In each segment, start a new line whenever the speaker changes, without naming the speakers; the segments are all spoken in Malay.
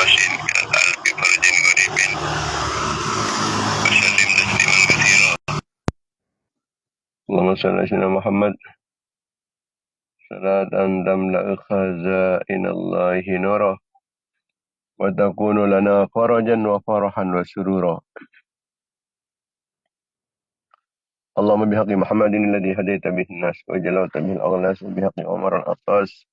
خبش من ألف فرج غريب وسلم تسليما كثيرا. اللهم صل على سيدنا محمد صلاة تملأ خزائن الله نورا وتكون لنا فرجا وفرحا وسرورا. اللهم بحق محمد الذي هديت به الناس وجلوت به الأغلاس وبحق عمر العطاس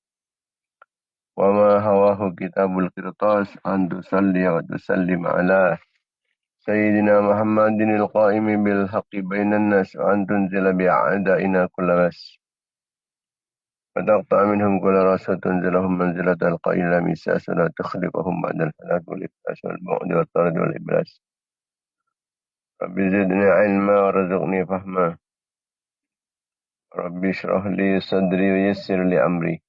وما هواه كتاب القرطاس أن تصلي وتسلم على سيدنا محمد القائم بالحق بين الناس وأن تنزل بأعدائنا كل بس وتقطع منهم كل رأس وتنزلهم منزلة القائل مساس ولا تخلفهم بعد الهلاك والإفلاس والبعد والطرد والإبلاس. رب زدني علما ورزقني فهما رب اشرح لي صدري ويسر لي أمري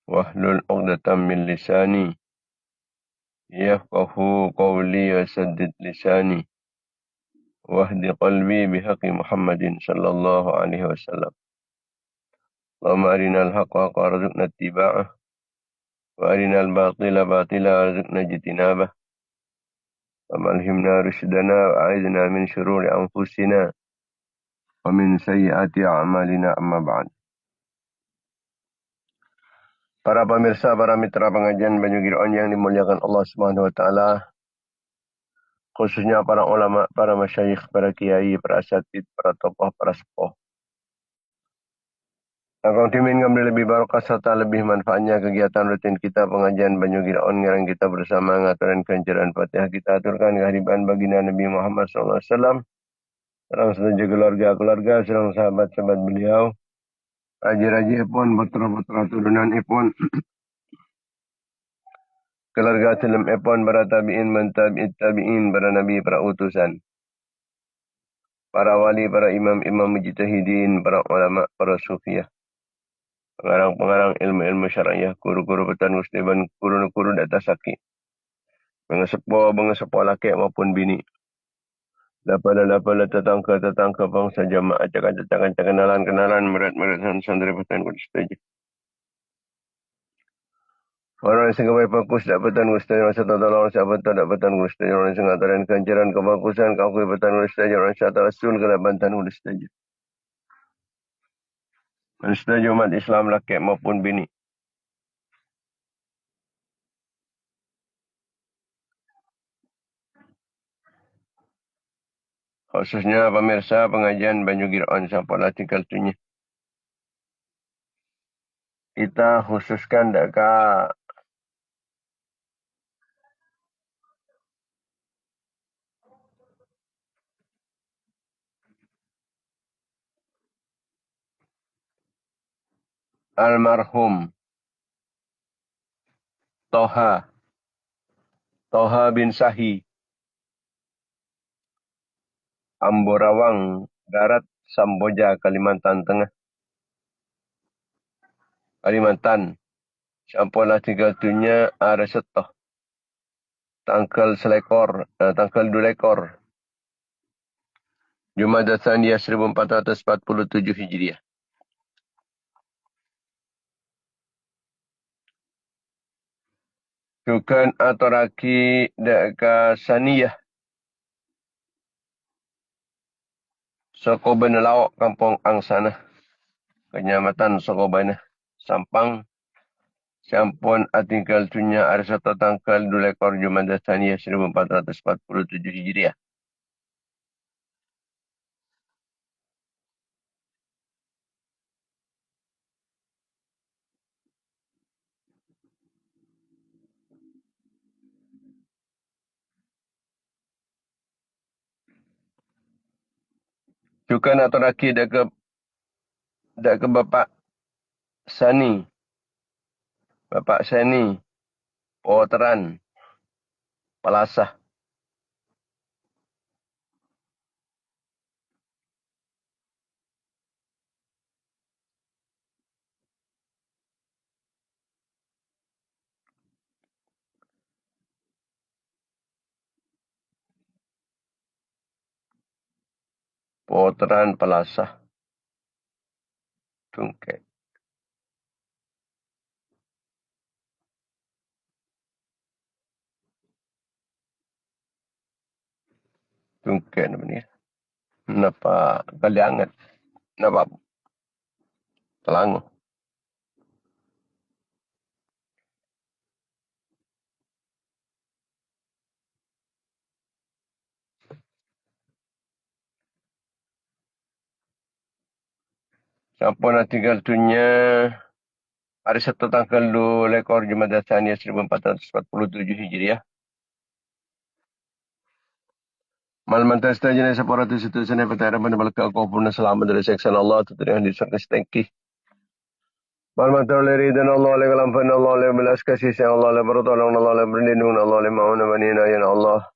واحلل عقدة من لساني يفقه قولي وسدد لساني واهد قلبي بحق محمد صلى الله عليه وسلم. اللهم أرنا الحق حقا وارزقنا اتباعه وأرنا الباطل باطلا وارزقنا اجتنابه وألهمنا رشدنا وأعذنا من شرور أنفسنا ومن سيئات أعمالنا أما بعد. Para pemirsa, para mitra pengajian Banyu Giron yang dimuliakan Allah Subhanahu wa taala, khususnya para ulama, para masyayikh, para kiai, para asatid, para tokoh, para sepuh. Akang timin ngambil lebih barokah serta lebih manfaatnya kegiatan rutin kita pengajian Banyu Giron yang kita bersama ngaturan kencaran Fatihah kita aturkan kehadiran baginda Nabi Muhammad SAW, serang setuju keluarga-keluarga, serang sahabat-sahabat beliau, raja-raja ipun, putra-putra turunan ipun, keluarga film ipun, para tabi'in, mentabi'id tabi'in, para nabi, para utusan, para wali, para imam-imam mujtahidin, para ulama, para sufiyah, pengarang-pengarang ilmu-ilmu syar'iyah, guru-guru petan musliman, guru-guru data saki, mengesepo laki maupun bini, lapala tetangga bangsa jamaah, cakap-cakap kenalan, merat-meratan santri petan kudus saja. Orang yang sengaja fokus dapatan gustanya masa tolong sahabat dapatan gustanya orang yang ngatakan kancaran kebagusan kau dapatan gustanya orang yang tawasul ke dapatan gustanya. Gustanya umat Islam laki maupun bini. Khususnya pemirsa pengajian Banyu Giron sampailah tinggal tunya. Kita khususkan dekat almarhum Toha bin Sahi Amborawang Darat Samboja Kalimantan Tengah. Kalimantan. Sampailah tinggal tunya ada setoh. Tanggal 2 ekor. Jumada Tsaniyah 1447 Hijriah. Dukan atoraki deka Saniyah. Soko Benelawak Kampung Angsana. Kenyamatan Soko Bana. Sampang. Sampun atinggal tunya ada satu tanggal 2 ekor Jumada Tsaniyah 1447 Hijriah. Dukan atoraki deka Bapak Sani. Bapak Sani. Poteran. Pelasah. Poteran Pelasah. Tungkek. Tungken apa ni? Napa kaliangan? Napa telangu? Siapa nak tinggal tunya hari Sabtu tanggal 2 lekor Jumadah Tsaniyah 1447 Hijriah. Malaman testa jenis separatu situ sana petara pada balaka kau pun selamat dari seksan Allah tu yang di surga setengki. Malaman terleri dan Allah oleh kelampan Allah oleh belas kasih sayang Allah oleh bertolong Allah oleh berlindung Allah oleh mauna banina ya Allah.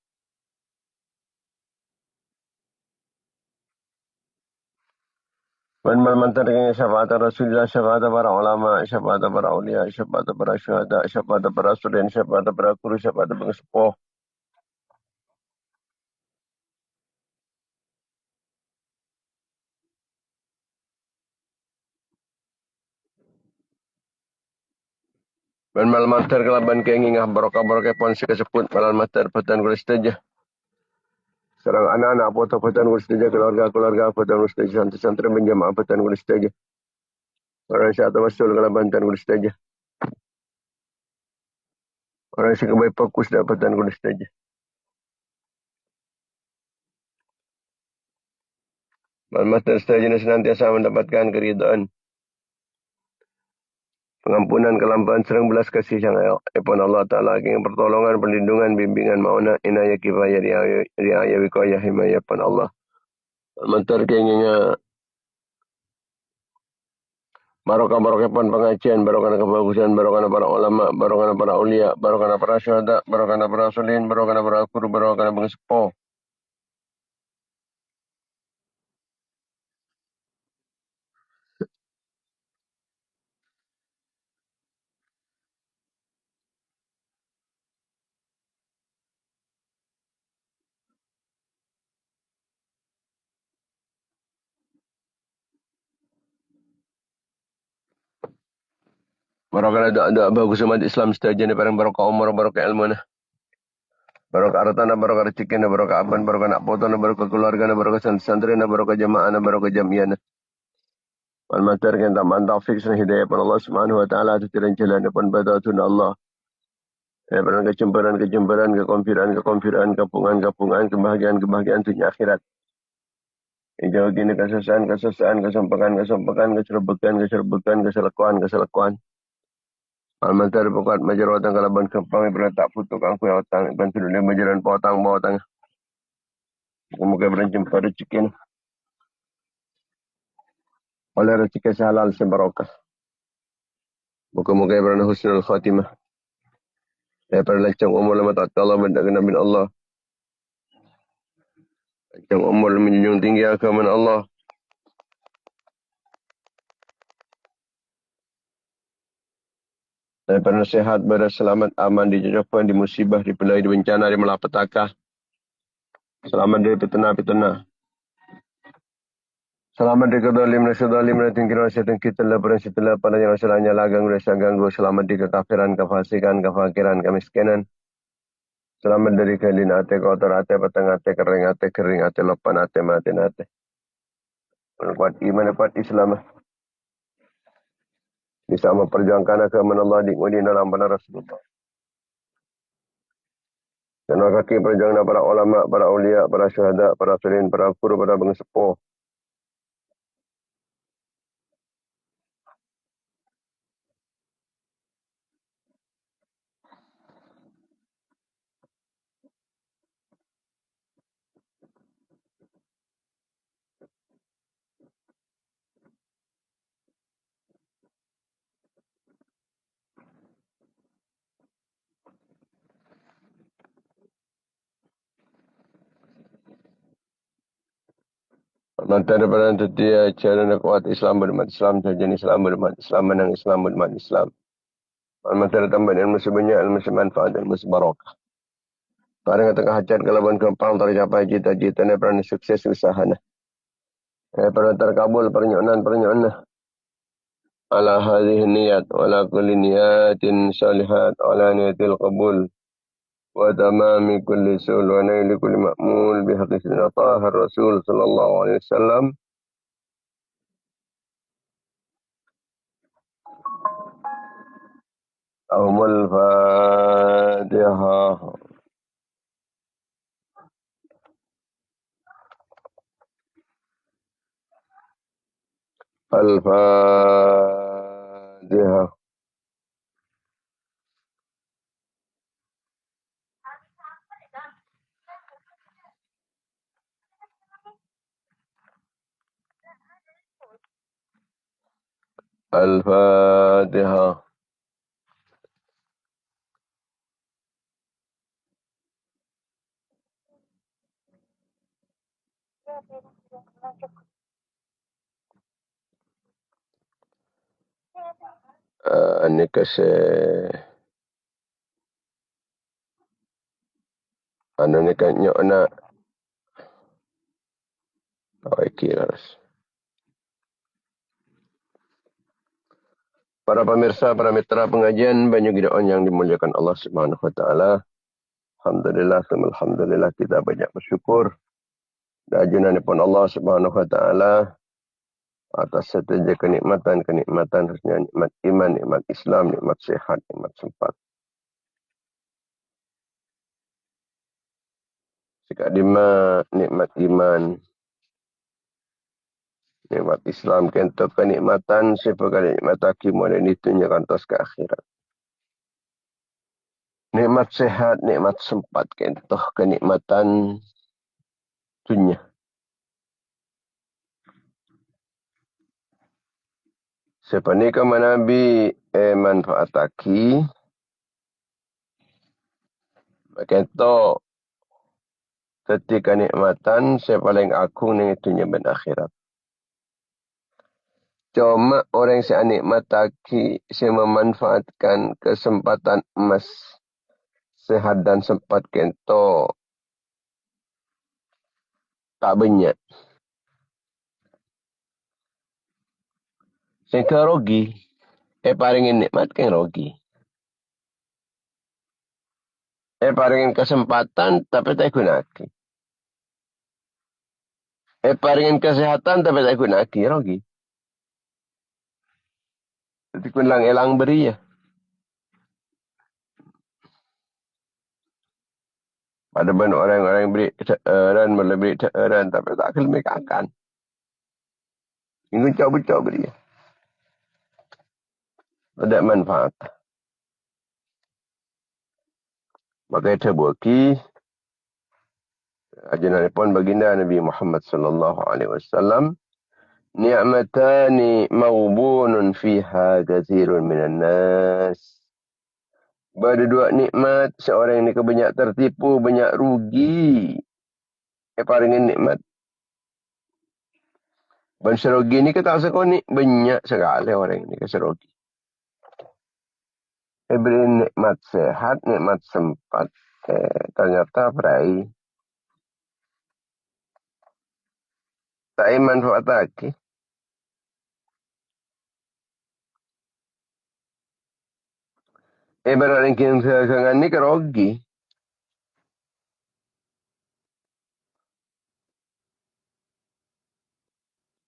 Malaman terkini syafaat Rasulullah, syafaat para ulama, syafaat para ulia, syafaat para syuhada, syafaat para student, syafaat para guru, syafaat para sepuh. Mal mater kelaban kengingah barokah-barokah pon sekeseput malal mater petan kulis saja. Serang anak-anak foto petan kulis saja, keluarga-keluarga petan kulis saja, santri-santri menjamaah petan kulis saja. Orang syah tawasul kelaban petan kulis saja. Orang syah kebaik fokus dah petan kulis saja. Mal mater saja senantiasa mendapatkan keridhaan, pengampunan, kelampahan, serang belas kasih yang epon Allah Ta'ala, yang pertolongan, perlindungan, bimbingan, mauna, inayah, kifayah, riayah, wikoyah, himayah, pon Allah. Mantar kenging barokah-barokah pon pengajian, barokah kebagusan, barokah para ulama, barokah para ulia, barokah para syuhada, barokah para rasulin, barokah para guru, barokah para sepuh. Barokah ada bagus umat Islam setaja ni parang barokah umur, barokah ilmu na. Barokah harta, barokah rezeki, barokah aban, barokah nak potong, barokah keluarga, barokah santri, barokah jamaah, barokah jamiah. Wal matar kan tak mantap fix na hidayah pada Allah Subhanahu wa taala tu tiran jalan depan badatun Allah. Barang kejembaran, kekonfiran, kepungan, kebahagiaan dunia akhirat. Jauh gini kesusahan, kesompakan, keserbukan. Almantar pokat majar watang kalaban kepang ibarat tak putuk angku yang watang iban sudah majaran potang bawatang. Muka berancam pada cikin. Oleh rezeki halal sembarokah. Muka ibarat husnul khatimah. Daripada lancang umur lama tak Allah benda kena bin Allah. Lancang umur menjunjung tinggi agama Allah. Daripada sehat, pada selamat, aman, dijauhkan, di musibah, di pelai, di bencana, di malapetaka. Selamat dari fitnah. Selamat dari kedalim, tingkir syaitan kita laparan setelah pada yang asalnya lagang, rasa ganggu. Selamat dari kekafiran, kefasikan, kefakiran, kemiskinan. Selamat dari kelin ate, kotor ate, petang ate, kering ate, lepan ate, mati ate. Kuat iman, kuat Islam. Bisa memperjuangkan agama Allah di dalam benar Rasulullah. Dan kaki perjuangan para ulama, para ulia, para syuhada, para surin, para guru, para pengsepuh. Nanti daripada itu dia cara nak kuat Islam berumat Islam, jenis Islam berumat Islam, menang Islam berumat Islam. Nanti ada tambah ilmu sebanyak, ilmu semanfaat, ilmu sebarokah. Barang tengah hajat kelaban kempang tercapai cita-cita ni pernah sukses usaha ni. Pernah terkabul pernyonan. Ala hadhihi niyat, wala kulli niyatin salihat, ala niyatil qabul. وتمام كل سؤل ونيل كل مأمول بحق سيدنا طه الرسول صلى الله عليه وسلم. أم الفاتحة. الفاتحة. الفاتحة. Ini kasih anu ni kan nyok nak kira. Para pemirsa, para mitra pengajian Banyu Gideon yang dimuliakan Allah Subhanahu wa taala. Alhamdulillah, alhamdulillah kita banyak bersyukur dan pun Allah Subhanahu wa taala atas setiap kenikmatan, khususnya nikmat iman, nikmat Islam, nikmat sehat, nikmat sempat. Jika nikmat iman, nikmat Islam, kentuk kenikmatan, sebagai nikmat hakim dan ditunjukkan terus ke akhirat. Nikmat sehat, nikmat sempat, kentuk kenikmatan dunia. Sepanika manabi manfaataki, kentuk ketika nikmatan, sepaling agung dengan dunia dan akhirat. Cuma orang yang nikmataki, yang memanfaatkan kesempatan emas, sehat dan sempat kento, tak banyak. Sehingga rogi. Paringin nikmatkan rogi. Paringin kesempatan, tapi tak gunaki. Paringin kesehatan, tapi tak gunaki, rogi. Jadi kun elang beri ya. Ada banyak orang-orang beri dan beri dan tapi tak kelemakan akan. Ingin coba beri ya. Ada manfaat. Maka itu buki. Ajaran pun baginda Nabi Muhammad sallallahu alaihi wasallam. Ni'matani maghbunun fiha katsirun minan nas. Ada dua nikmat, seorang ini banyak tertipu, banyak rugi. Paringin nikmat. Dan serogi ni kata sekali banyak sekali orang ini serogi. Beri nikmat sehat, nikmat sempat. Ternyata berai. Tak manfaat lagi. Berarti kita ni kerogi.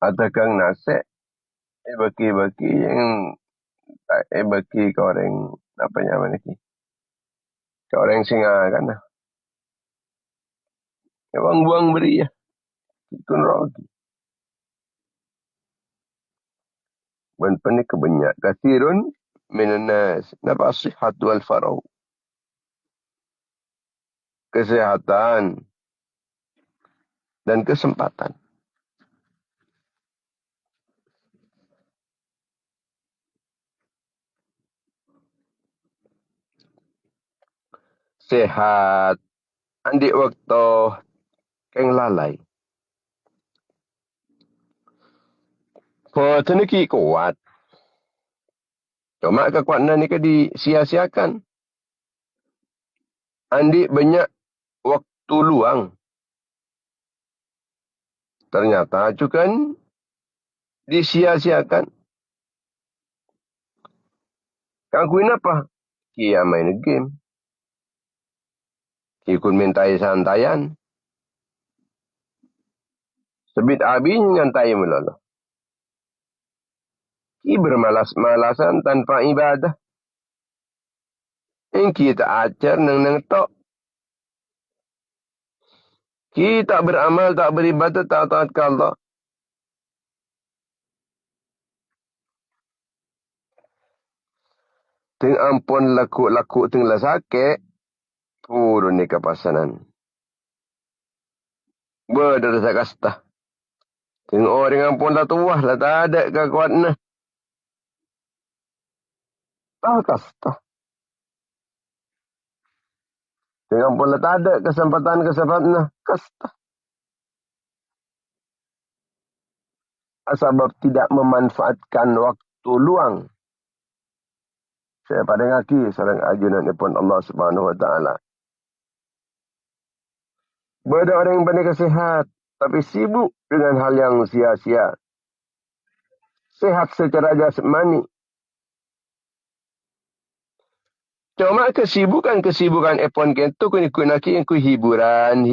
Atau kang nasi. Baki-baki yang baki ke orang apa nama ni? Ke orang singa kan? Buang-buang beri ya. Itu rogi. Dan penik kebanyak. Kathirun minanas. Napa sihat wal farau. Kesehatan. Dan kesempatan. Sehat. Andi waktu keng lalai. Teniki kuat. Cuma kekuatan ni disia-siakan. Andi banyak waktu luang. Ternyata juga disia-siakan. Kang kuin apa? Kia main game. Ikut mintai santayan. Sebit abis nyantai melolo. Ki bermalas-malasan tanpa ibadah. Yang kita ajar neng tok. Kita beramal, tak beribadah, tak taat ke Allah. Ting ampun laku-laku ting lah sakit. Turun ni kepasanan. Berderasa kasta. Ting orang ampun lah tuah lah tak ada kekuatan. Tak kasta. Ting ampun lah tak ada kesempatan. Kasta. Sebab tidak memanfaatkan waktu luang. Saya pada ngaki sarang ajunan pun Allah Subhanahu Wa Taala. Berada orang yang pandai sehat, tapi sibuk dengan hal yang sia-sia. Sehat secara jasmani. Cuma kesibukan epon kentu kun naki ku hiburan.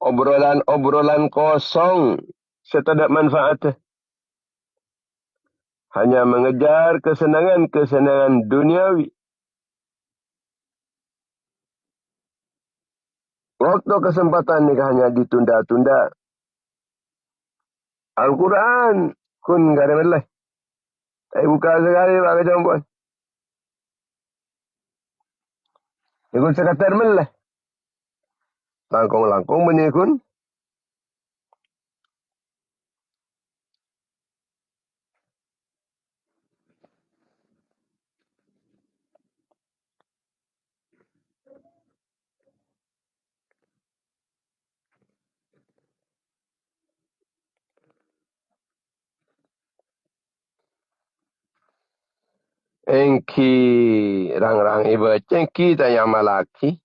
Obrolan kosong setadak manfaat. Hanya mengejar kesenangan duniawi. Waktu kesempatan ni hanya ditunda-tunda. Al-Quran kun gak ada meleh. Saya buka sekali Pak Kejompuan. Ikut sekadar meleh. Langkong-langkong menyikun. Engki rang-rang iba cengki tanya malaki.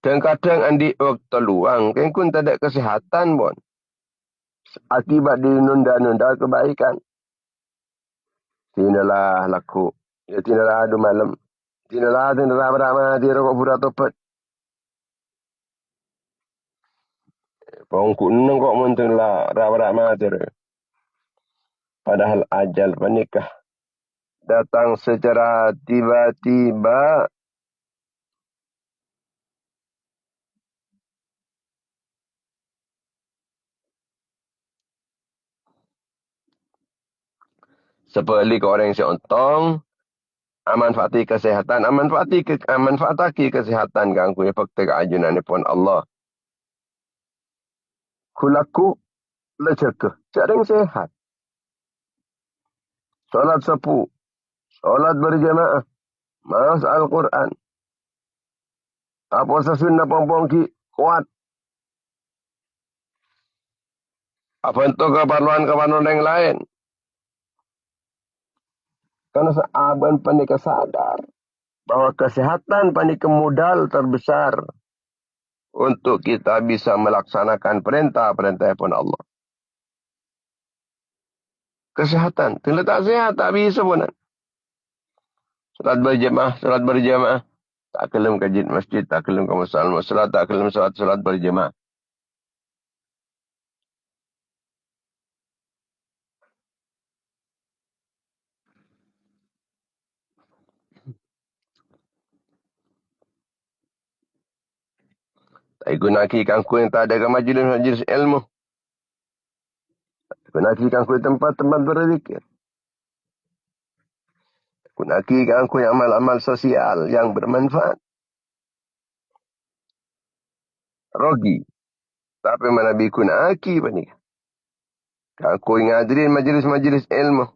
Dan kadang andi waktu luang. Kengkun tak ada kesehatan pun. Akibat dinunda-nunda kebaikan. Tinalah laku. Ya tinalah adu malam. Tinalah beramah. Tinalah rokok pura topat. Pongku neng kok muntun lah. Beramah tinalah. Padahal ajal menikah. Datang secara tiba-tiba. Seperti ke orang yang seontong. Amanfaati kesehatan. Amanfaataki kesehatan. Ganggu fakta keajunan pun Allah. Kulaku lecek. Cara yang sehat. Salat sepu. Salat berjamaah. Mas Al-Quran. Apa sesunnah pompongki kuat. Apa itu keperluan yang lain. Karena seaban panika sadar. Bahwa kesehatan panika modal terbesar. Untuk kita bisa melaksanakan perintah-perintah pun Allah. Kesehatan. Tidak tak sehat. Tak bisa pun. Salat berjamaah. Tak kelem kajit masjid. Tak kelem ke masalah. Tak kelem salat berjamaah. Tak gunaki kangku yang tak ada ke majlis ilmu. Gunaki kangku tempat-tempat berzikir. Gunaki kangku amal-amal sosial yang bermanfaat. Rogi. Tapi mana bikun aki panik. Kangku ngadirin majlis-majlis ilmu.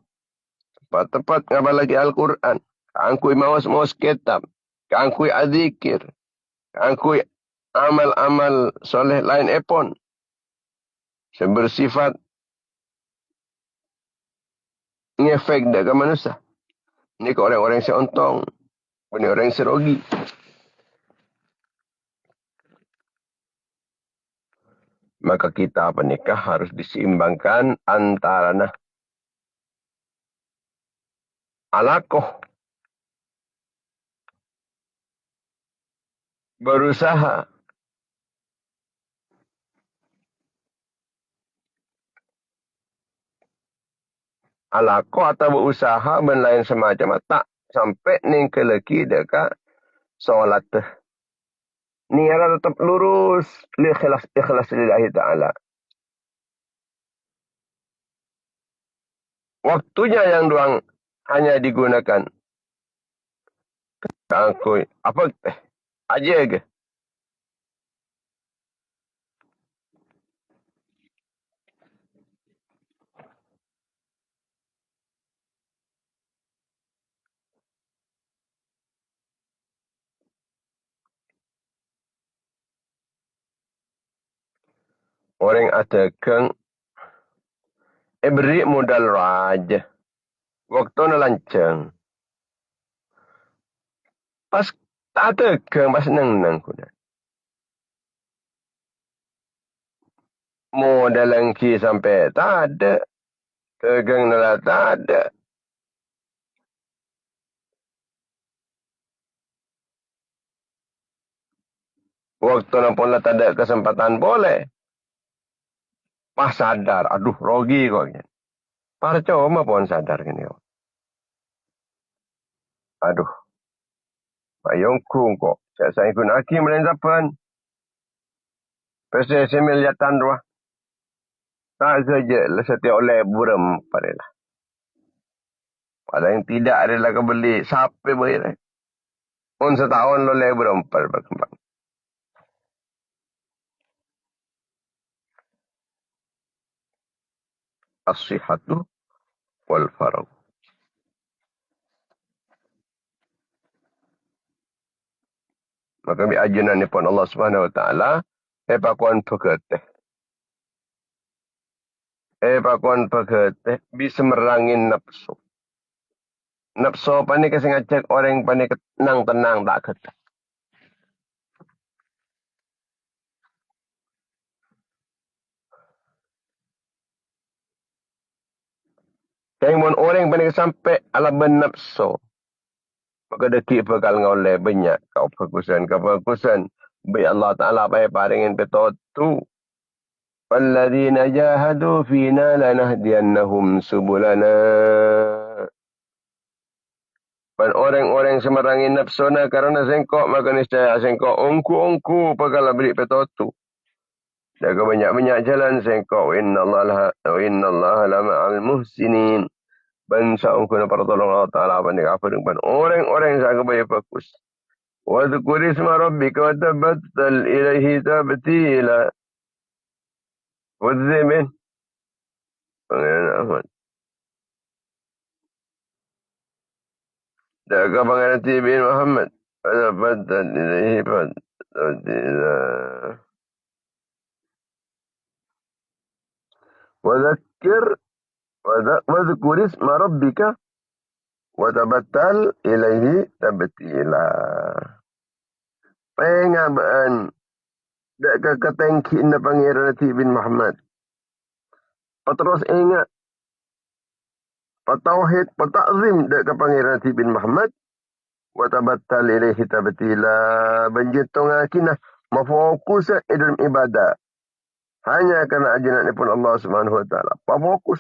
Tempat-tempat ngabal lagi Al-Quran. Kangku mawas-mawas kitab. Kangku adzikir. Kangku amal-amal soleh lain epon. Bersifat ngefek dah ke manusia. Ini ke orang-orang yang seontong. Ini orang yang serogi. Maka kita menikah harus diseimbangkan antara alakoh berusaha alako atau berusaha ben lain semacam tak sampai ning ke leki dekat solat tu. Niat tetap lurus li ikhlas lillahi taala. Waktunya yang doang hanya digunakan aku apa aja ke orang atakan beri modal raja. Waktu na lancang. Pas tak atakan pas nang kuda. Modal lengki sampai tak ada. Tegang na tak ada. Waktu na pun tak ada kesempatan boleh. Pas sadar, aduh rogi kok. Para cuma pun sadar gini. Aduh, ayongku kok. Saya ikut aki melenzapan. Pasti semiliatan ruah. Tak saja setiap oleh buram padalah. Pada yang tidak adalah kebeli sapi bayar. Pun setahun lo oleh buram pada berkembang. As-sihatu wal farag. Maka bi ajunan ni pun Allah Subhanahu wa taala pakuan peketeh. Pakuan peketeh bisa merangin nafsu. Nafsu pani kasi ngajak orang pani tenang tak keteh. Kaya mon orang pani sampai ala ben nafsu. Maka dekik bakal ngoleh banyak kau fokusan. Baik Allah Ta'ala baik paringin petotu. Walladzina jahadu fina lanahdiyannahum subulana. Dan orang-orang semerangin nafsuna karena sengkok maka niscaya sengkok ongku bakal beri petotu. Jaga banyak-banyak jalan sengkok. Innallaha lama'al muhsinin. Bangsa ongku na pertolong Allah Ta'ala panik apa dengan orang-orang yang sangat baik fokus. واذكر اسم ربك وتبتل إليه تبتيلا والزمن ذاك فقنتي بن محمد وتبتل إليه تبتيلا واذكر اسم ربك وتبتل إليه تبتيلا. Pengabaan dak ketengki na pangeran Nabi bin Muhammad. Terus ingat patauhid patazim dak pangeran Nabi bin Muhammad wa tabattal ilaihi tabtila benjitong akinah mafokus dalam ibadah hanya kerana ajaran pun Allah Subhanahu wa taala. Fokus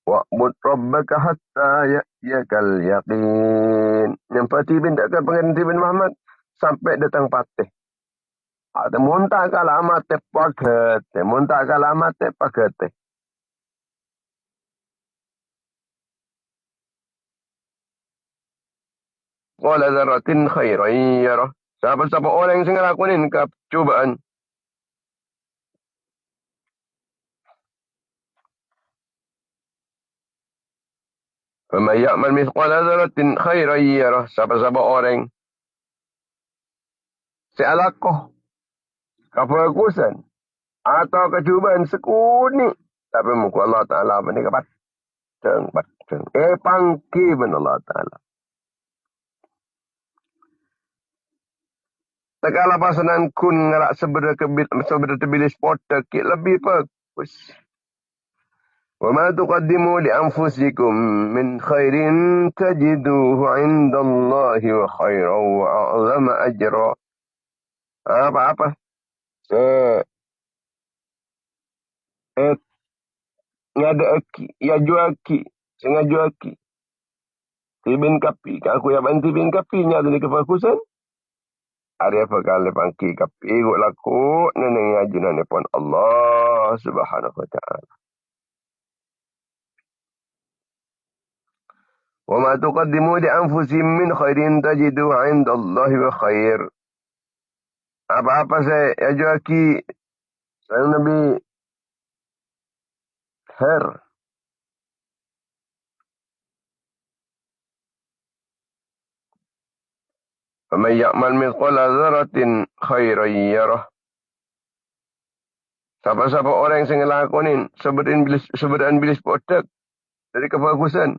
wa'bud rabbaka hatta ya'yakal yaqin. Yang pati bin dakkan pengen bin Muhammad sampai datang patih. Ada muntah kalamat paket, muntah kalamat paket. Qala dzarratin khairan yarah. Siapa-siapa orang yang ngelakuin cubaan فَمَنْ يَعْمَلْ مِثْقَالَ ذَرَّةٍ خَيْرًا يَرَهُ. Siapa-siapa orang sealakoh kefokusan atau kecubaan sekunik tapi muka Allah Ta'ala menikah batang pangki ben Allah Ta'ala. Segala pasanan kun ngerak sebenar terbilis potek lebih fokus. وما تقدموا لأنفسكم من خير تجدوه عند الله وخيرا وأعظم أجرا. Apa-apa eh, ngada aki ya juaki sengaja aki tibin kapi aku ya ban tibin kapi nya dari kefokusan ada perkara pangki kapi gua laku neneng ajunan pun Allah Subhanahu wa taala. Wa ma tuqaddimu li anfusikum min khairin tajidu 'inda Allah wa khair. Apa-apa saya ya juaki saya Nabi khair. Faman ya'mal mithqala dzarratin khairan yarah. Siapa-siapa orang yang ngelakonin seberan bilis potek dari kefokusan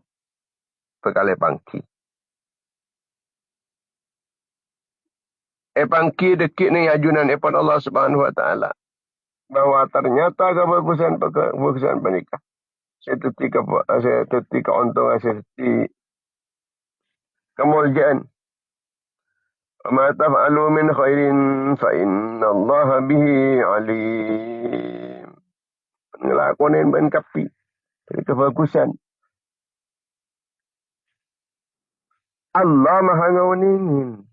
perkara pangki. Pangki dekik ni ajunan depan Allah Subhanahu wa taala. Bahwa ternyata kefokusan pernikah. Saya teti keuntungan, saya teti kemuliaan. وما تفعلوا من خير فإن الله به عليم. Ngelakonin ban kapi dari kefokusan. Allah maha ngawinin.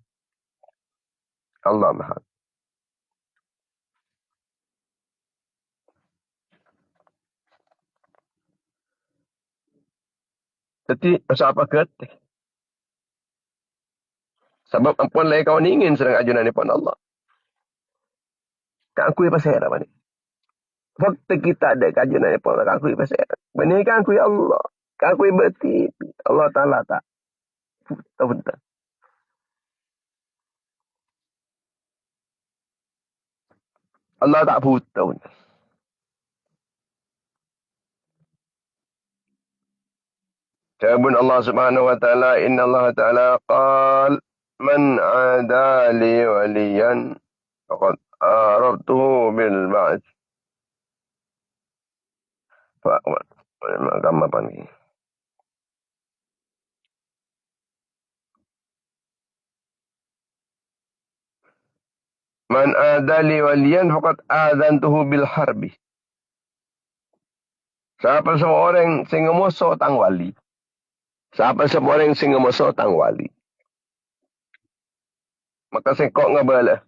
Allah maha. Jadi masa apa ketih? Sebab ampun lai kau ingin sedang ajunan depan Allah. Kak aku pasal apa ni? Fakta kita ada kajunan depan Allah. Kak aku pasal. Benih kak aku ya Allah. Kak aku berhenti. Allah Ta'ala tak. Tahu tak? Allah tak buta. Jawabun Allah Subhanahu wa taala, inna Allah Ta'ala qal man adali waliyan faqad arabtuhu bil ba'th. Agama apa ni? Man adali waliyan faqad adantuhu bil harbi. Siapa seorang sing musuh tang wali. Siapa seorang sing musuh tang wali. Maka sengkok ngabala.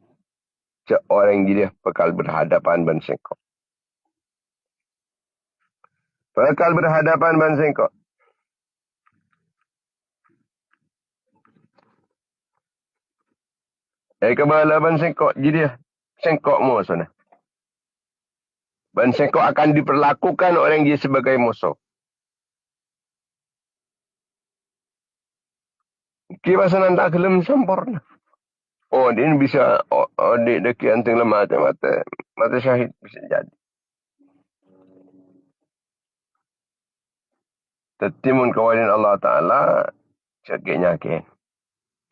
Seorang dia bakal berhadapan ban sengkok. Bakal berhadapan ban sengkok. Kebala ban sengkok. Jadi sengkok musuh. Ban sengkok akan diperlakukan orang dia sebagai musuh. Kira sanan tak kelem sempurna. Oh, dia ini bisa di deki anting lemah mata syahid bisa jadi. Tetimun kawalan Allah Ta'ala sakitnya ke.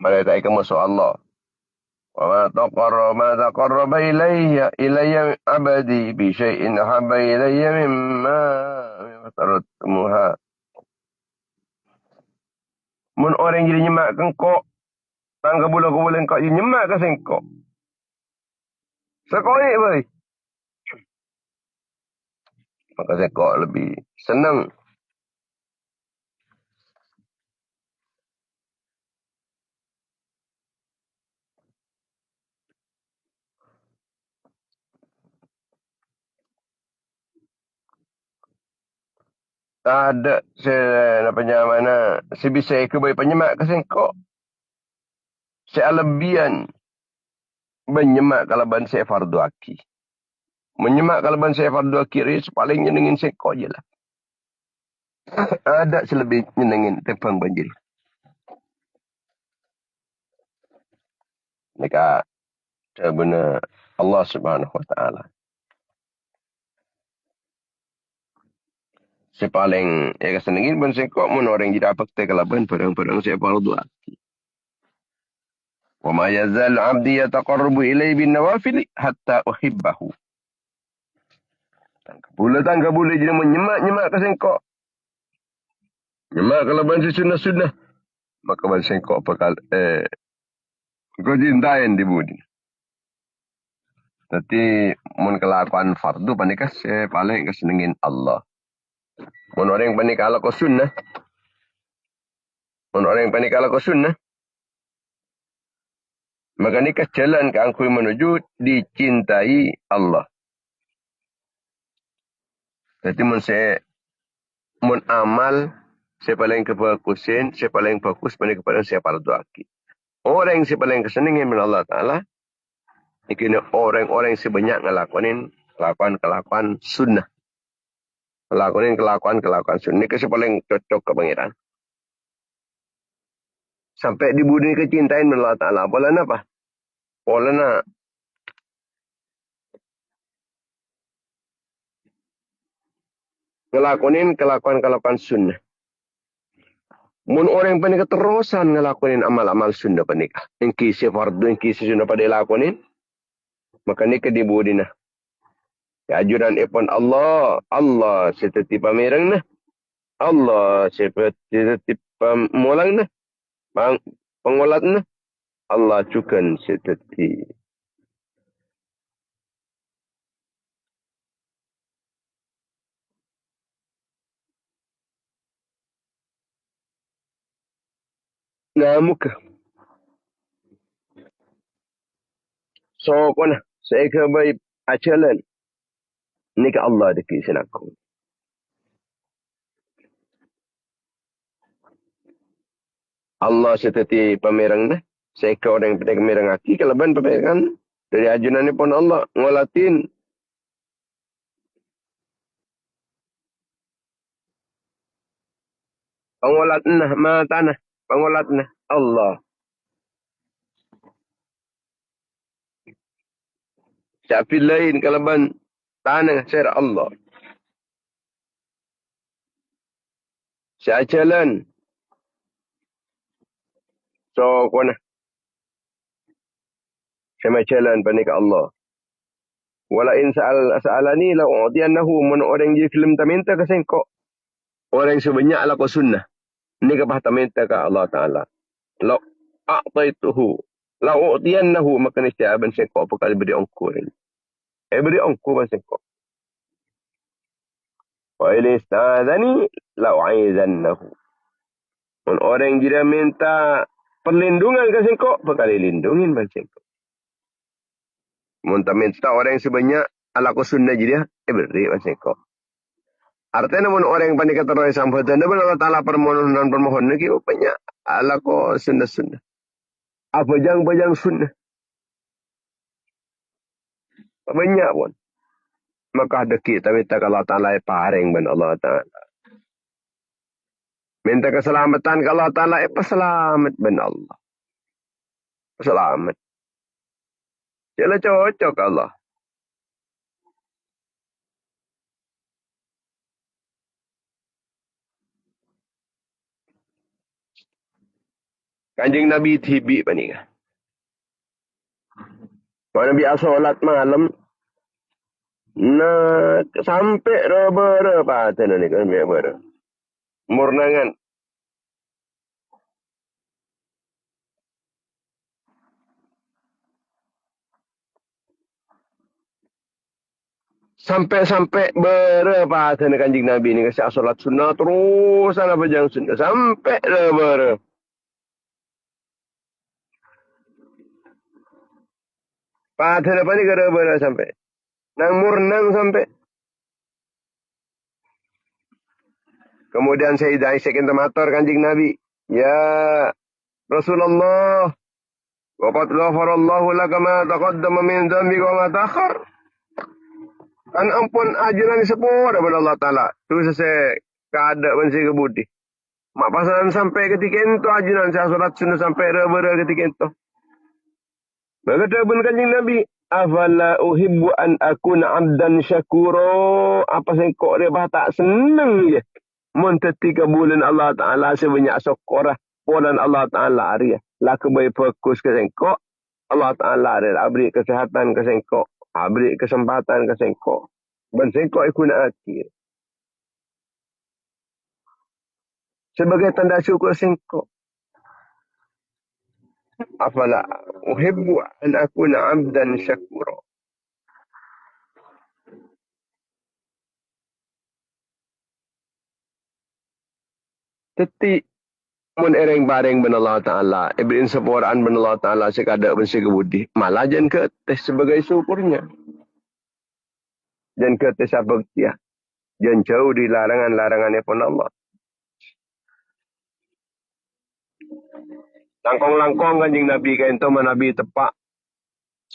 Mereka tak musuh Allah. Wa ma taqarraba ilayya abadi bi syai'in habba ilayya mimma taratumuha. Mun orang jadi nyemak kengkok tangga bulan kau jadi nyemak ke sengkok. Sekonik boy. Maka sengkok lebih senang. Tak ada sebisa ke boy penyemak ke sengkok. Sealebian menyemak kalaban saya fardu aki. Menyemak kalaban saya fardu aki ni paling nyenengin sengkok je lah. Ada selebih nyenengin tepang banjir. Mereka benar Allah Subhanahu wa taala. Sepaling ya kesenengin ban sengkok mun orang jadi apa kita kalaban perang saya fardu aki. Wa ma yazal 'abdi yataqarrabu ilayya bin nawafil hatta uhibbahu. Tangka boleh jadi menyemak ke sengkok. Nyemak kalau bansi sunnah-sunnah. Maka bansi sengkok bakal kau cintain di budi. Tapi mun kelakuan fardu panikah saya paling kesenengin Allah. Mun orang yang panik ala ko sunnah. Mun orang yang panik ala ko sunnah. Maka nikah jalan ke angkui menuju dicintai Allah. Jadi mun amal saya paling kebagusin, saya paling bagus panik kepada saya fardu akid. Orang yang saya paling kesenengin dengan Allah Ta'ala. Ini orang-orang yang sebanyak ngelakuin kelakuan sunnah. Kelakuan sunnah. Ini paling cocok ke pangeran. Sampai di budi kecintain Allah Ta'ala. Pola apa? Pola ngelakuin kelakuan sunnah. Mun orang yang panik keterusan ngelakuin amal-amal sunnah panikah. Yang kisi fardu, yang kisi sunnah pada lakuin. Maka nikah di budi nah. Ajuran ipon Allah. Allah seperti pamerang nah. Allah seperti pamulang nah. Pengolat nah. Allah juga seperti. Namuka. So, kona. Saya kebaik acalan. Ini ke Allah deki sinaku. Allah seperti pamerang nah. Saya ke orang yang pada kemerang aki. Keleban pamerang. Dari ajunan ini pun Allah. Ngolatin. Pengolat nah. Mata nah. Pengolat nah. Allah. Siapa lain keleban. Tanah syar Allah. Saya jalan. So, kona. Saya jalan panik Allah. Wala in sa'alani la u'tiyannahu mun orang yang film taminta ka sengko. Orang yang sebanyak ala ko sunnah. Ini ka taminta ka Allah Ta'ala. La a'taituhu. La u'tiyannahu maka niscaya ban sengko apakah beri ongko rin. Beri ongko ban sengko. Wa in ista'adhani la u'izannahu. Mun orang yang dia minta perlindungan ka sengko apakah dilindungin ban sengko. Mun minta orang yang sebanyak ala ko sunnah jadi beri ban sengko. Artinya namun orang yang panik kata roh sambutan, namun Allah Ta'ala permohonan lagi, banyak ala ko sunnah. Apa jang sunnah. Banyak pun. Maka ada kita minta ke Allah Ta'ala paring ben Allah Ta'ala. Minta keselamatan ke Allah Ta'ala selamat ben Allah. Selamat. Jadi cocok Allah. Kanjeng Nabi tibi panika. Kalau Nabi solat malam, sampai reba ni kan biar murnangan. Sampai berapa sana kanjeng Nabi ni kasi solat sunnah terus sana bajang sunnah sampai berapa. Pada apa ni berapa sampai. Nang murnang sampai. Kemudian Sayyidah Aisyah kinta matur kanjeng Nabi, ya Rasulullah, waqad ghafarallahu laka ma taqaddama min dhanbika wa ma ta'akhkhar. Kan ampun ajaran sepura kepada Allah Ta'ala. Itu saya keadaan saya kebudi. Mak pasaran sampai ketika itu ajaran saya solat sunnah sampai reba ketika itu. Maka tabun kanjeng Nabi. Afala uhibbu an akuna abdan syakuro. Apa saya kok reba tak senang ya. Mentetika bulan Allah Ta'ala sebanyak syukurah. Bulan Allah Ta'ala arya. Laka baik fokus ke sengkok. Allah Ta'ala arya. Abri kesehatan ke sengkok. Beri kesempatan ke sengkok. Bersengkok ikut nak akhir. Sebagai tanda syukur sengkok. Afala uhibbu an akuna abdan syakura. Teti mun ereng bareng ben Allah Ta'ala. Ibrin seporaan ben Allah Ta'ala sekadar ben sekebudi. Malah jan ke atas sebagai syukurnya. Jan ke atas abagtiah. Jan jauh di larangan-larangannya pun Allah. Langkong-langkong kanjing Nabi kain tu Nabi tepak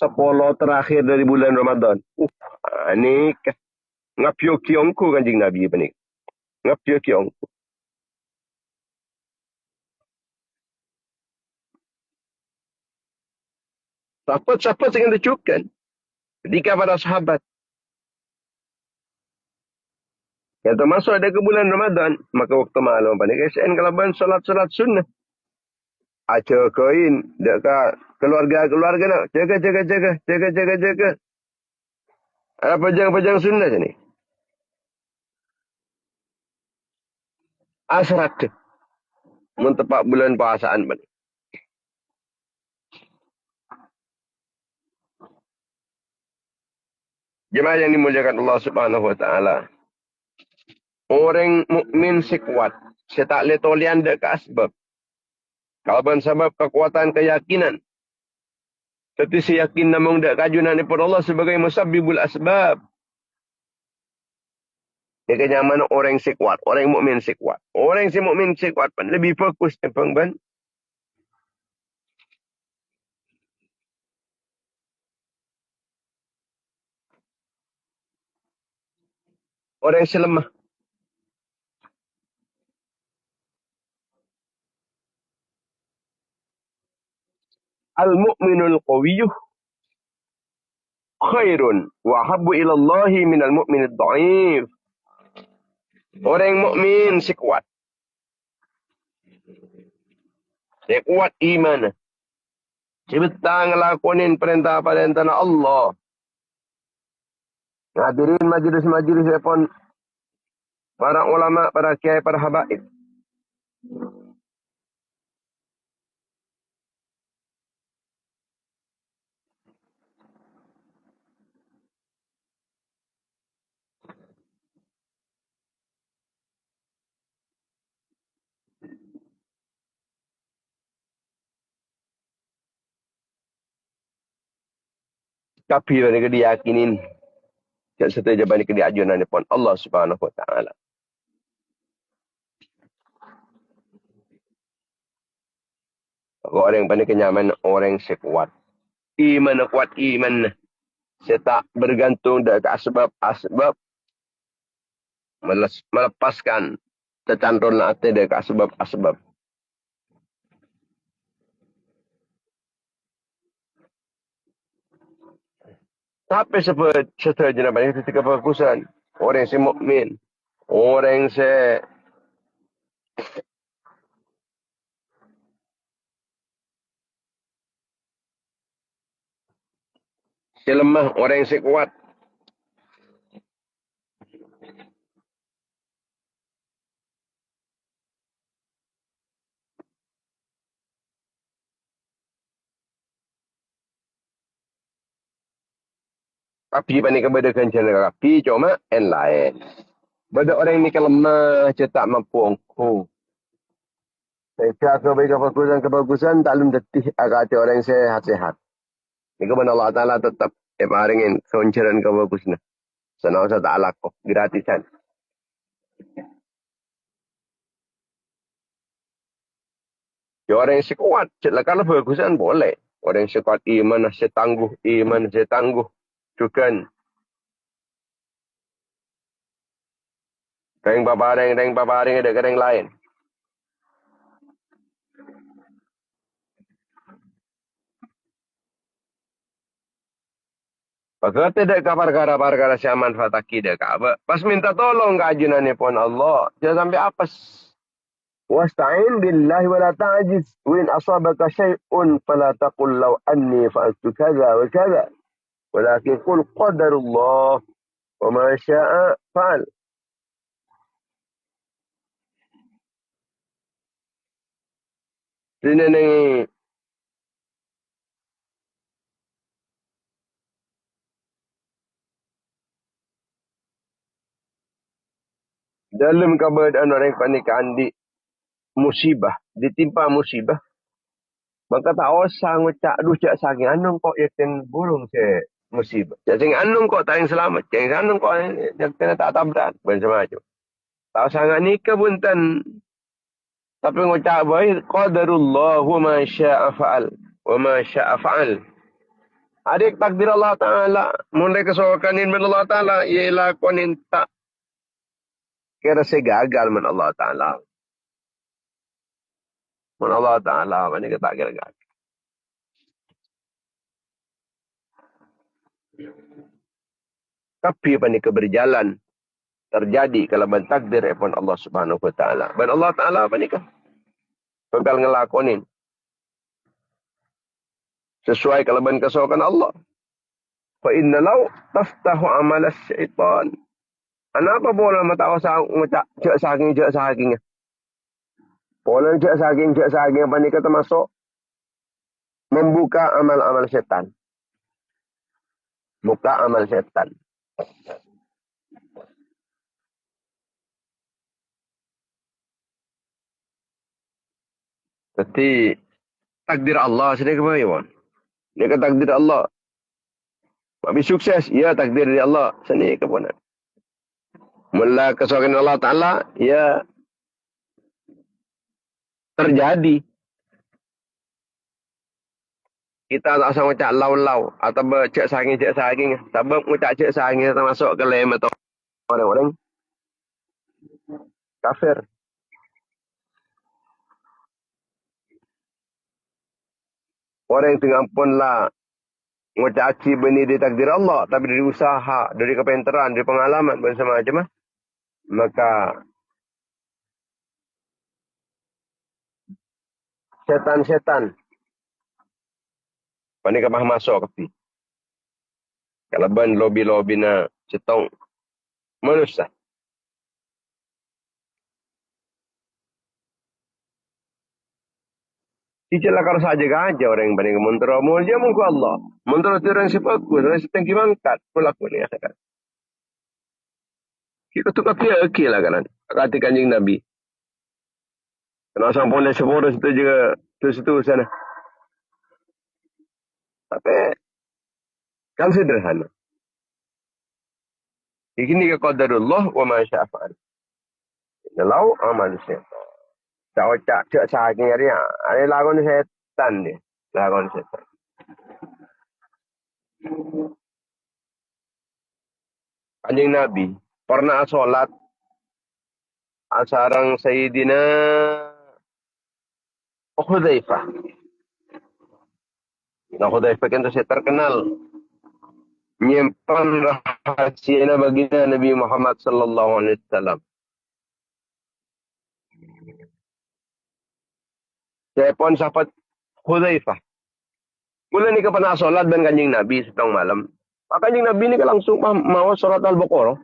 10 terakhir dari bulan Ramadan. Ini ngapyo kiongku kanjing Nabi panik. Ngapyo kiongku. Sahabat-sahabat yang dicukan. Ketika para sahabat. Yang termasuk ada ke bulan Ramadan. Maka waktu malam panik. Kesan kalaban salat-salat sunnah. Aca koin. Dekat keluarga-keluarga nak. Jaga. Ada pejang-pejang sunnah sini. Asrat. Mentepak bulan puasaan panik. Jemaah yang dimuliakan Allah Subhanahu wa taala. Orang mukmin sekuat, saya tak boleh tolian dekat asbab. Kalau bukan sebab kekuatan keyakinan. Tapi saya yakin namun dek kajunan daripada Allah sebagai musabbibul asbab. Dia kenyaman orang sekuat, orang mukmin sekuat. Orang si mukmin sekuat pun lebih fokus tentang ban. Orang selemah. Al-mu'minul qawiyuh khairun wa habbu ila Allah minal mu'minid dha'if. Orang mukmin sekuat. Sekuat iman. Cipta ngelakonin perintah-perintah Allah. Hadirin majlis-majlis pun para ulama, para kiai, para habaib. Tapi mereka diyakinin. Dan serta jawapan keadilan pun Allah Subhanahu wa taala. Orang yang paling kenyaman orang sekuat. Iman kuat iman. Saya tak bergantung dari asbab melepaskan tercantun hati dari asbab. Tapi setelah jenabah itu ketika fokusan orang yang mukmin, orang yang lemah, orang yang kuat. Tapi panik kepada kencana kapi cuma yang lain. Pada orang ini kelemah, cetak mampu angku. Saya bagi kebagusan tak lum detih agak orang yang sehat-sehat. Ini kepada Allah Ta'ala tetap paringin keuncaran kebagusan. Senang saya tak laku, gratisan. Ya orang yang sekuat, cetak kalau kebagusan boleh. Orang yang sekuat iman, saya tangguh. Cukan. Reng paparing ada kereng lain. Maka tidak perkara-perkara yang manfaat akidah. Pas minta tolong keajunannya pun Allah. Jangan sampai apes. Wasta'in billahi wa la ta'jiz. Wa in asabaka syai'un fala taqul law anni fa'altu kaza wa kaza. Walakin qul qadarullah. Wa ma syaa fa'al. Sini ni dalam keadaan orang pernikahan di musibah, ditimpa musibah, maka tak usah ngucap ducak saking anung kok yakin burung se musibah. Jadi anung kok tak yang selamat, yang anung kok yang kena tak tabrak, macam-macam. Tak usah ngak nikah pun tan. Tapi ngucap baik, qadarullah wa ma syaa fa'al. Wa ma syaa fa'al. Adik takdir Allah Ta'ala. Mulai kesokanin min Allah Ta'ala. Ialah konin tak kira segagal min Allah Ta'ala. Min Allah Ta'ala. Ini kita tak kira gagal. Tapi apa ni keberjalan terjadi kalau takdir pun Allah Subhanahu Wa Ta'ala. Dan Allah Ta'ala apa ni kah? Bakal ngelakonin. Sesuai kalau kesokan Allah. Fa inna law taftahu amalas syaitan. Kenapa boleh mata usah ngucap cek saking. Boleh cek saking apa ni kata masuk membuka amal-amal setan. Buka amal setan. Jadi takdir Allah sedek apa ya? Dia kata takdir Allah. Tapi sukses, ya takdir dari Allah. Seni kepunan. Mula kesokan Allah Ta'ala, ya terjadi. Kita tak usah ngucap lau-lau. Atau cek saking. Sebab ngucap cek saking termasuk ke lem atau orang-orang kafir. Orang yang tengah pun lah ngucap aci benih di takdir Allah. Tapi dari usaha, dari kepenteran, dari pengalaman, macam-macam. Maka setan-setan pani kapah masuk ke kalau ban lobby-lobby na setong manusia. Icilah kalau saja aja orang yang paling mentera mulia mungku Allah. Mentera tu orang siapa aku, orang setengki mangkat. Pelaku ni akhirat. Kita tukar kira lah kan. Kata kanjing Nabi. Kena sang pun sepuluh situ juga. Situ sana. Tapi kan sederhana. Ini ke qadarullah wa ma syafa'al. Kalau amal syaitan. Tak ocak cek sahaja dia. Ada lagun setan dia. Lagun setan. Kanjing Nabi pernah solat asarang Sayyidina Hudzaifah. Nah, Hudzaifah kan itu terkenal menyimpan rahasia baginda Nabi Muhammad sallallahu alaihi wasallam. Saya pun sahabat Hudzaifah. Mula ni pernah solat dan kanjing Nabi setengah malam. Kanjing Nabi ni langsung mau surat Al-Baqarah.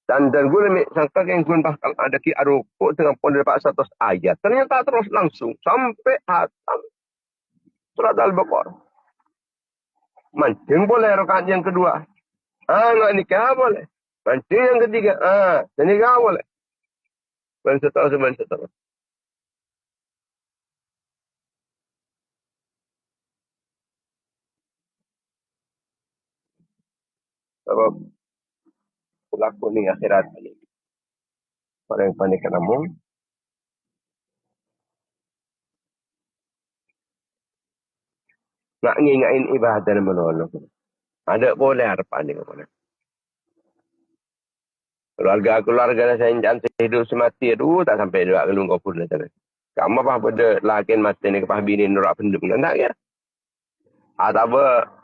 Dan gue ni sangka yang gue bakal ada ki arukuk dengan pon dapat 100 ayat. Ternyata terus langsung sampai hatam surat Al-Baqarah. Mancing boleh rakaat yang kedua. Nggak nikah boleh. Mancing yang ketiga. Nikah boleh. Dan seterusnya. Sebab pelaku ni akhirat ni. Orang yang panik namun. Nak ngingain ibadah dan menolong. Ada boleh harapan ni kepada. Keluarga saya jangan hidup semati. Aduh, tak sampai dua kelung kau pun. Kamu apa pada lakin mati ni kepah bini nurak penduk. Tak ya? Tak apa.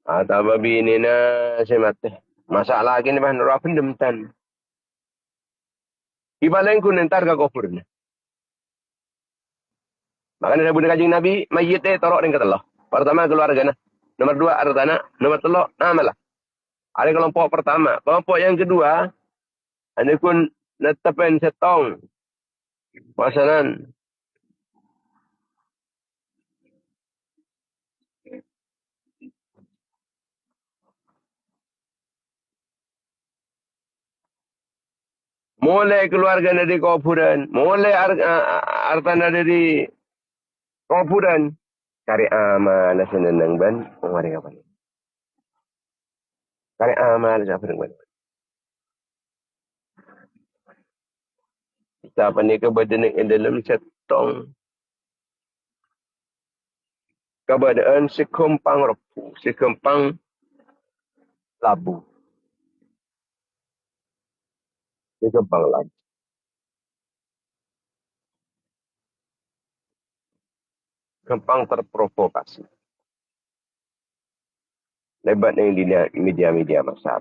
Tak apa bini na saya mati. Masalah gini bahan rapin demtan. Ibalain ku nentar ka kufur. Makanya saya bunuh kajing Nabi, mayitnya torok dengan ketelah. Pertama keluarga. Nomor dua hartana. Nomor telok namalah. Ada kelompok pertama. Kelompok yang kedua, anda kun netapen setong. Pasanan. Mulai keluarga dari kufuran. Mulai hartana dari kufuran. Cari amal senenang ban. Mengari apa ni? Cari amal siapa dengan ban. Kita pandai kebadan yang dalam setong. Keadaan sekempang repu. Sekempang labu. Sekempang labu. Gampang terprovokasi. Lebat yang di media-media masa.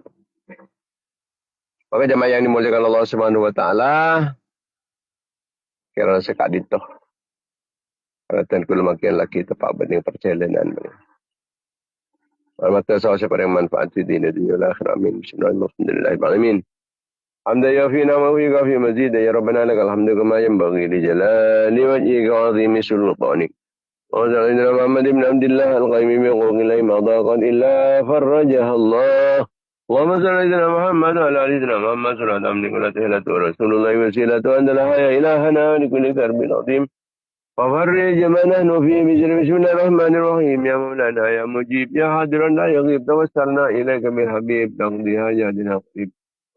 Maka jemaah yang dimuliakan Allah Subhanahu wa taala, kira sekat ditoh. Perhatian kula makin lagi tepat bening perjalanan. Mata saya pada manfaat di dunia dan akhirat. Amin. Bismillahirrahmanirrahim. Hamdan yafina wa yughfi mazida ya rabbana lakal hamdu kama yanbaghi li jalali wajhika wa 'azimi sultanik. وسيدنا محمد بن عبد الله القيم بحقوق الله ما ضاقت إلا فرجها الله اللهم صل على سيدنا محمد وعلى آل سيدنا محمد صلى الله عليه وسلم ورسول الله وسيلة أنت لها يا إلهنا ولكل كرب عظيم وفرج ما نحن فيه بسم الله الرحمن الرحيم يا مولانا يا مجيب يا حاضر لا يغيب توسلنا إليك بالحبيب تقضي حاجاتنا قريب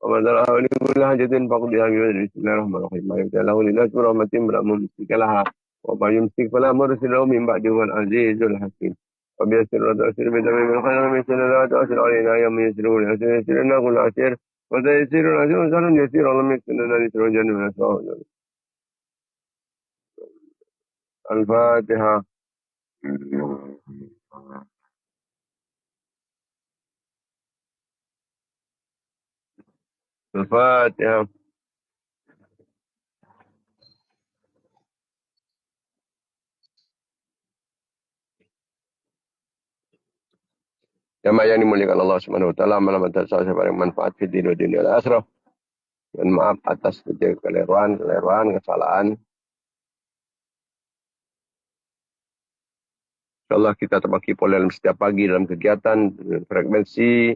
وما تراه لكل حاجة فقضيها بسم الله الرحمن الرحيم ما يفتح له لناس برحمة امرأ ممسك لها وما يمسك فلا مرسل له من بعده هو العزيز الحكيم وبيسر وتأسر بتمام الخير من سنة لا تأسر علينا يوم يسره العسير يسرنا كل عسير وسيسير العسير وسهل يسير اللهم يسرنا نسر الجنة من أسرار الفاتحة. الفاتحة. Jamaah yang dimuliakan Allah Subhanahu wa taala, malam saya paling manfaat di dunia dan akhirat. Dan maaf atas kekeliruan, kesalahan. InsyaAllah kita terbagi pola dalam setiap pagi dalam kegiatan, frekuensi,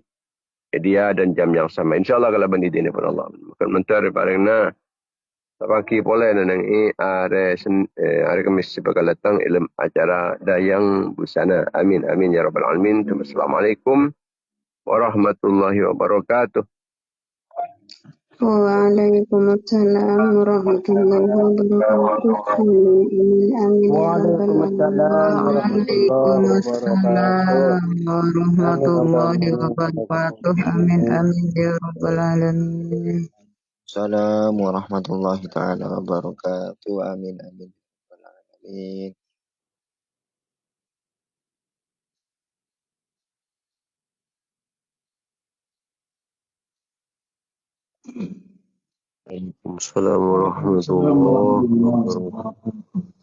media dan jam yang sama. InsyaAllah kalau benda ini pun Allah. Maka mentari parangna terbagi pola dan yang hari Kamis bakal datang ilmu acara dayang busana. Amin. Amin ya rabbal alamin. Assalamualaikum warahmatullahi wabarakatuh.
Waalaikumsalam warahmatullahi wabarakatuh. Amin ya rabbal alamin. Waalaikumsalam warahmatullahi wabarakatuh. Amin amin ya rabbal alamin.
Assalamualaikum warahmatullahi taala wabarakatuh. Amin amin ya rabbal alamin.
Waalaikumsalam warahmatullahi wabarakatuh.